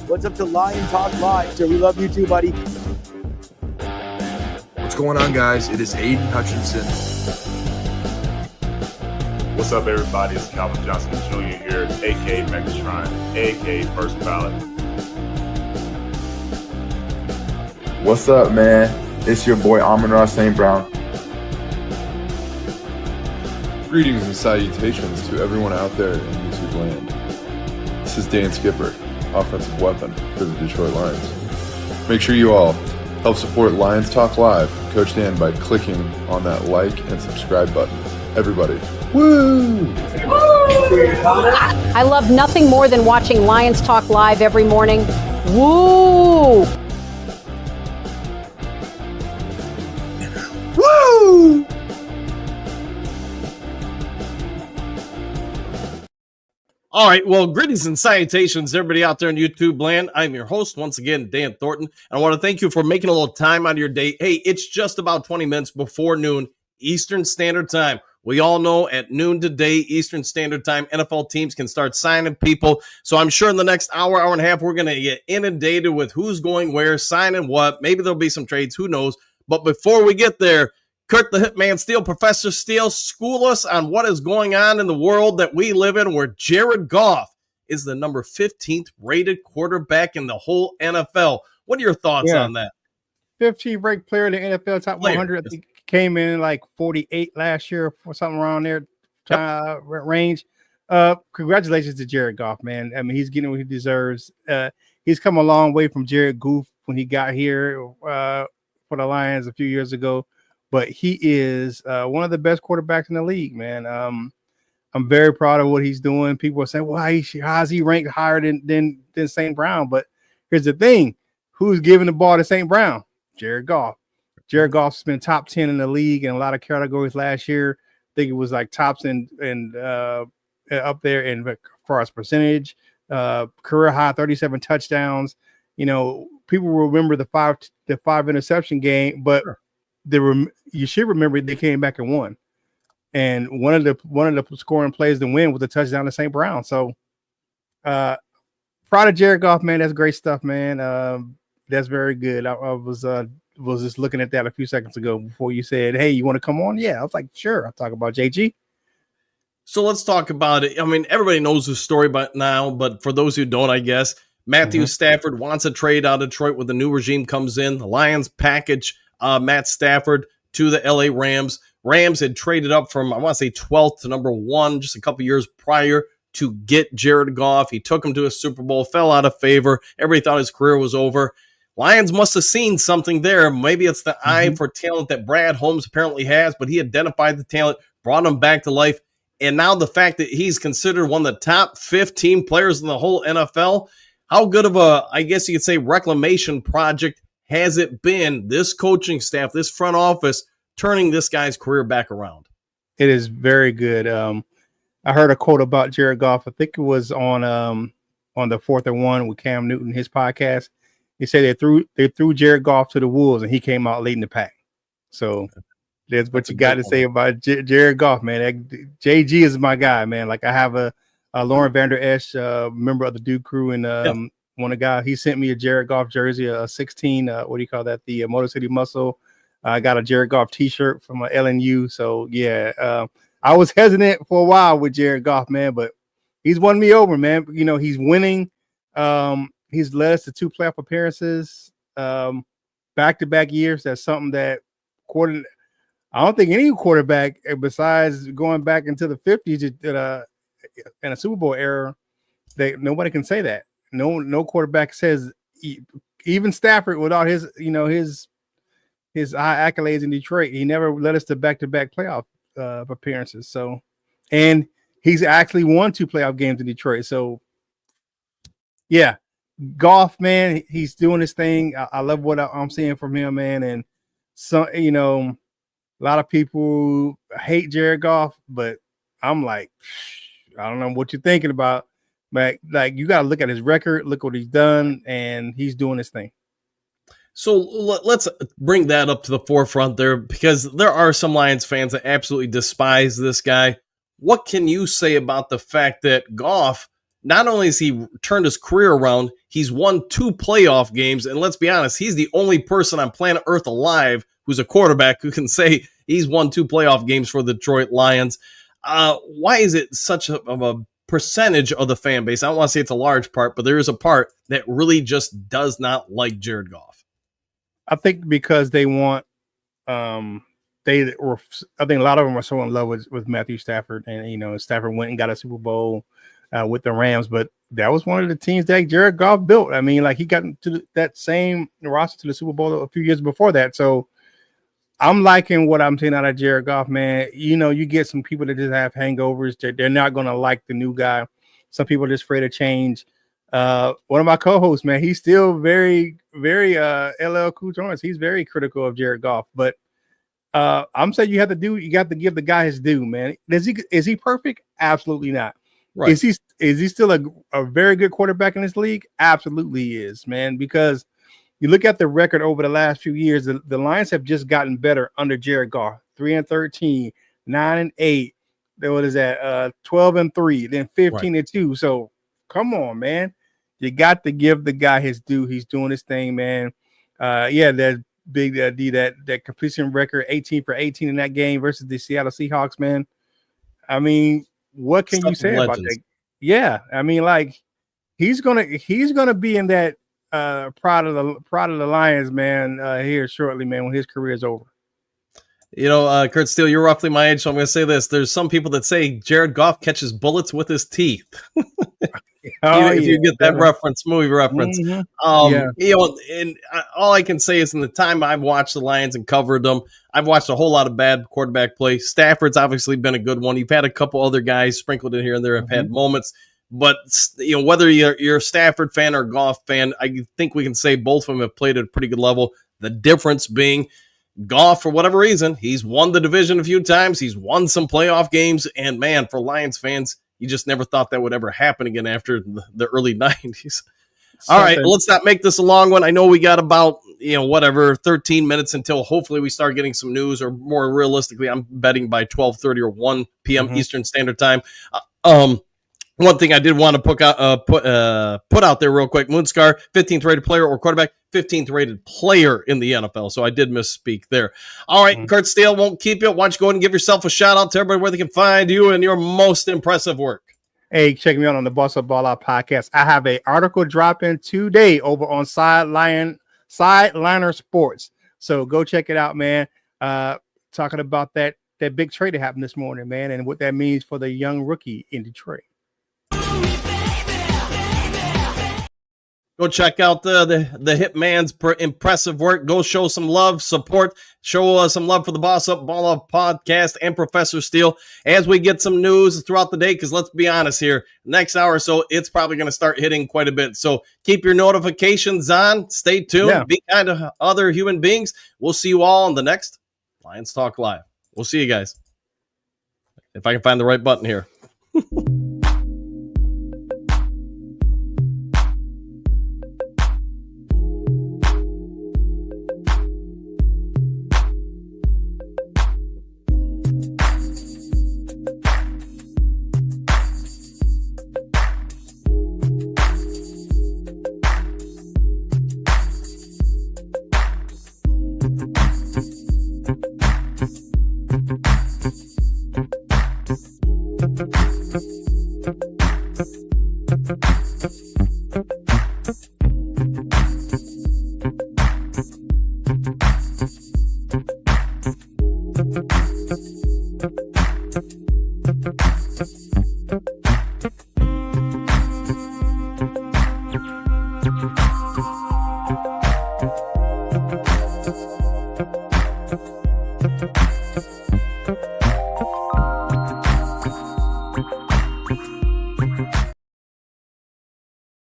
What's up to Lion Talk Live? So we love you too, buddy. What's going on, guys? It is Aiden Hutchinson. What's up, everybody? It's Calvin Johnson Jr. here, a.k.a. Megatron, a.k.a. First Ballot. What's up, man? It's your boy Amon-Ra St. Brown. Greetings and salutations to everyone out there in YouTube land. This is Dan Skipper, offensive weapon for the Detroit Lions. Make sure you all help support Lions Talk Live, Coach Dan, by clicking on that like and subscribe button. Everybody, woo! I love nothing more than watching Lions Talk Live every morning. Woo! Woo! All right, well, greetings and salutations, everybody out there in YouTube land. I'm your host, once again, Dan Thornton, and I want to thank you for making a little time out of your day. Hey, it's just about 20 minutes before noon, Eastern Standard Time. We all know at noon today, Eastern Standard Time, NFL teams can start signing people. So I'm sure in the next hour, hour and a half, we're going to get inundated with who's going where, signing what. Maybe there'll be some trades, who knows. But before we get there, Kurt the Hitman Steele, Professor Steele, school us on what is going on in the world that we live in, where Jared Goff is the number 15th rated quarterback in the whole NFL. What are your thoughts on that? 15th ranked player in the NFL top 100. I think came in like 48 last year or something around there range. Congratulations to Jared Goff, man. I mean, he's getting what he deserves. He's come a long way from Jared Goff when he got here for the Lions a few years ago. But he is one of the best quarterbacks in the league, man. I'm very proud of what he's doing. People are saying, "Well, how is he ranked higher than St. Brown?" But here's the thing: who's giving the ball to St. Brown? Jared Goff. Jared Goff's been top 10 in the league in a lot of categories last year. I think it was like tops and up there in as far as percentage, career high 37 touchdowns. You know, people remember the five interception game, but sure. You should remember they came back and won, and one of the scoring plays to win was a touchdown to St. Brown. So, proud of Jared Goff, man. That's great stuff, man. That's very good. I was just looking at that a few seconds ago before you said, "Hey, you want to come on?" Yeah, I was like, "Sure." I'll talk about JG. So let's talk about it. I mean, everybody knows the story by now, but for those who don't, I guess Matthew Stafford wants a trade out of Detroit when the new regime comes in. The Lions package Matt Stafford to the LA Rams. Rams had traded up from, I want to say, 12th to number 1 just a couple years prior to get Jared Goff. He took him to a Super Bowl, fell out of favor. Everybody thought his career was over. Lions must have seen something there. Maybe it's the eye for talent that Brad Holmes apparently has, but he identified the talent, brought him back to life. And now the fact that he's considered one of the top 15 players in the whole NFL, how good of a, I guess you could say, reclamation project has it been, this coaching staff, this front office, turning this guy's career back around? It is very good. I heard a quote about Jared Goff. I think it was on the 4th and 1 with Cam Newton, his podcast. He said they threw Jared Goff to the wolves, and he came out leading the pack. So that's what you got to say about Jared Goff, man. JG is my guy, man. Like I have a Lauren Vander Esch, member of the Duke crew, and one of the guys, he sent me a Jared Goff jersey, a 16, what do you call that? The Motor City Muscle. I got a Jared Goff t-shirt from LNU. So yeah, I was hesitant for a while with Jared Goff, man, but he's won me over, man. You know, he's winning. He's led us to 2 playoff appearances, back-to-back years. That's something that I don't think any quarterback, besides going back into the 50s in a Super Bowl era, that nobody can say that. No quarterback says, even Stafford, without his high accolades in Detroit, he never led us to back-to-back playoff appearances. So, and he's actually won 2 playoff games in Detroit. So, yeah, Goff, man, he's doing his thing. I love what I'm seeing from him, man. And so, you know, a lot of people hate Jared Goff, but I'm like, I don't know what you're thinking about. But like, you got to look at his record, look what he's done, and he's doing his thing. So let's bring that up to the forefront there, because there are some Lions fans that absolutely despise this guy. What can you say about the fact that Goff not only has he turned his career around, he's won 2 playoff games. And let's be honest, he's the only person on planet Earth alive who's a quarterback who can say he's won 2 playoff games for the Detroit Lions. Why is it such a percentage of the fan base? I don't want to say it's a large part, but there is a part that really just does not like Jared Goff. I think because they want, I think a lot of them are so in love with Matthew Stafford, and Stafford went and got a Super Bowl with the Rams, but that was one of the teams that Jared Goff built. I mean, like, he got into that same roster to the Super Bowl a few years before that. So I'm liking what I'm seeing out of Jared Goff, man. You get some people that just have hangovers. They're not going to like the new guy. Some people are just afraid of change. One of my co-hosts, man, he's still very, very LL Cool Jones. He's very critical of Jared Goff, but I'm saying you got to give the guy his due, man. Is he perfect? Absolutely not. Right. Is he still a very good quarterback in this league? Absolutely he is, man, because you look at the record over the last few years, the Lions have just gotten better under Jared Goff. 3-13, 9-8. What is that? 12-3, then 15-2. So come on, man. You got to give the guy his due. He's doing his thing, man. That big that completion record, 18 for 18 in that game versus the Seattle Seahawks, man. I mean, what can you say about that? Yeah, I mean, like, he's gonna be in that proud of the Lions, man, here shortly, man, when his career is over. Kurt Steele, you're roughly my age, so I'm going to say this. There's some people that say Jared Goff catches bullets with his teeth. If you get that movie reference. Mm-hmm. And all I can say is, in the time I've watched the Lions and covered them, I've watched a whole lot of bad quarterback play. Stafford's obviously been a good one. You've had a couple other guys sprinkled in here and there have had moments. But, whether you're a Stafford fan or a Goff fan, I think we can say both of them have played at a pretty good level. The difference being, Goff, for whatever reason, he's won the division a few times. He's won some playoff games. And, man, for Lions fans, you just never thought that would ever happen again after the early 90s. All right, let's not make this a long one. I know we got about, 13 minutes until hopefully we start getting some news, or more realistically, I'm betting by 12:30 or 1 p.m. Eastern Standard Time. One thing I did want to put out there real quick: Moonscar, 15th rated player or quarterback, 15th rated player in the NFL. So I did misspeak there. All right, Kurt Steele, won't keep you. Why don't you go ahead and give yourself a shout out to everybody where they can find you and your most impressive work. Hey, check me out on the Boss Up Ball Out podcast. I have an article dropping today over on Sideliner Sports. So go check it out, man. Talking about that big trade that happened this morning, man, and what that means for the young rookie in Detroit. Go check out the Hitman's impressive work. Go show some love, support, show some love for the Boss Up Ball Up podcast and Professor Steele as we get some news throughout the day. Because let's be honest here, next hour or so, it's probably going to start hitting quite a bit. So keep your notifications on. Stay tuned. Yeah. Be kind to other human beings. We'll see you all on the next Lions Talk Live. We'll see you guys. If I can find the right button here. Thank you.